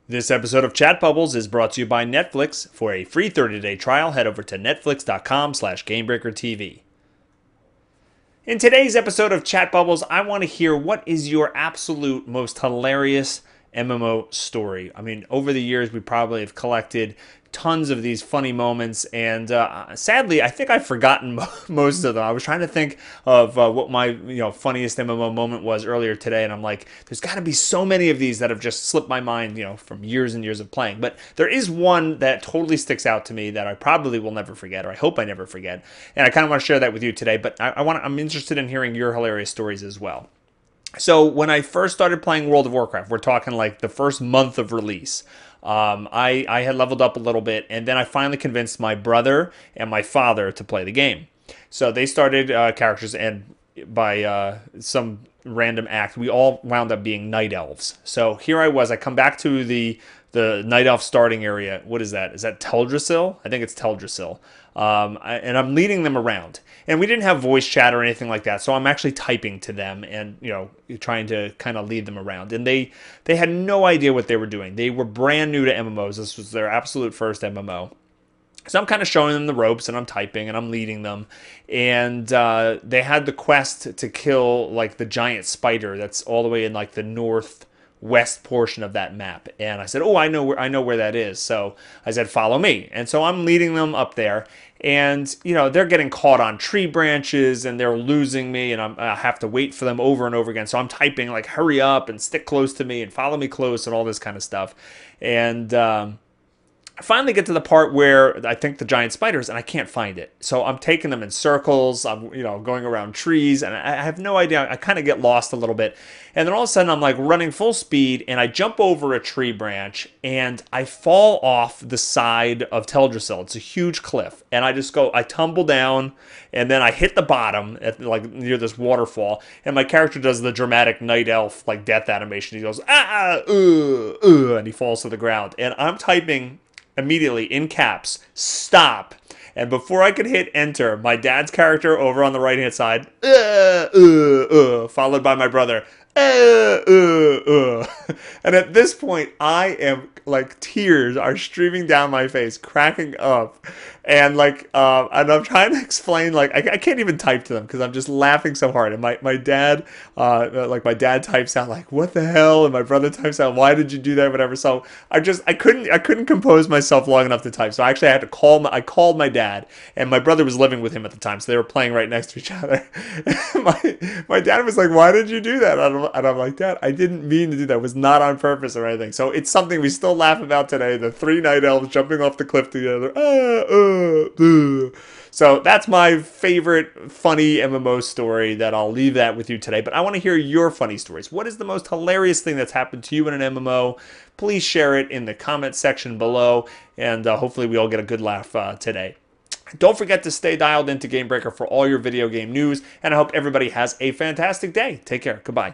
This episode of Chat Bubbles is brought to you by Netflix. For a free 30-day trial, head over to netflix.com/GameBreakerTV. In today's episode of Chat Bubbles, I want to hear what is your absolute most hilarious MMO story. I mean, over the years, we probably have collected tons of these funny moments, and sadly, I think I've forgotten most of them. I was trying to think of what my funniest MMO moment was earlier today, and I'm like, there's got to be so many of these that have just slipped my mind, from years and years of playing. But there is one that totally sticks out to me that I probably will never forget, or I hope I never forget, and I kind of want to share that with you today. But I'm interested in hearing your hilarious stories as well. So when I first started playing World of Warcraft, we're talking like the first month of release. I had leveled up a little bit, and then I finally convinced my brother and my father to play the game. So they started characters, and by some random act, we all wound up being night elves. So here I was. I come back to the night elf starting area. What is that? Is that Teldrassil? I think it's Teldrassil. And I'm leading them around. And we didn't have voice chat or anything like that, so I'm actually typing to them and trying to kind of lead them around. And they had no idea what they were doing. They were brand new to MMOs. This was their absolute first MMO. So I'm kind of showing them the ropes, and I'm typing, and I'm leading them. And they had the quest to kill like the giant spider that's all the way in like the northwest portion of that map. And I said, "Oh, I know where that is." So I said, "Follow me." And so I'm leading them up there. And, they're getting caught on tree branches, and they're losing me, and I have to wait for them over and over again. So I'm typing, like, hurry up and stick close to me and follow me close and all this kind of stuff. And I finally get to the part where I think the giant spiders, and I can't find it. So I'm taking them in circles. I'm, going around trees, and I have no idea. I kind of get lost a little bit. And then all of a sudden, I'm like running full speed, and I jump over a tree branch, and I fall off the side of Teldrassil. It's a huge cliff, and I tumble down, and then I hit the bottom at like near this waterfall, and my character does the dramatic night elf like death animation. He goes and he falls to the ground, and I'm typing immediately in caps, "Stop." And before I could hit enter, my dad's character over on the right hand side, followed by my brother, and at this point, I am like, tears are streaming down my face, cracking up, and and I'm trying to explain, like, I can't even type to them because I'm just laughing so hard. And my dad, my dad types out like, "What the hell?" and my brother types out, "Why did you do that?" Whatever. So I couldn't compose myself long enough to type. So I actually had to I called my dad, and my brother was living with him at the time, so they were playing right next to each other. my dad was like, "Why did you do that?" And I'm like, "Dad, I didn't mean to do that. It was not on purpose or anything." So it's something we still laugh about today. The three night elves jumping off the cliff together. So that's my favorite funny MMO story that I'll leave that with you today. But I want to hear your funny stories. What is the most hilarious thing that's happened to you in an MMO? Please share it in the comment section below, and hopefully we all get a good laugh today. Don't forget to stay dialed into GameBreaker for all your video game news, and I hope everybody has a fantastic day. Take care. Goodbye.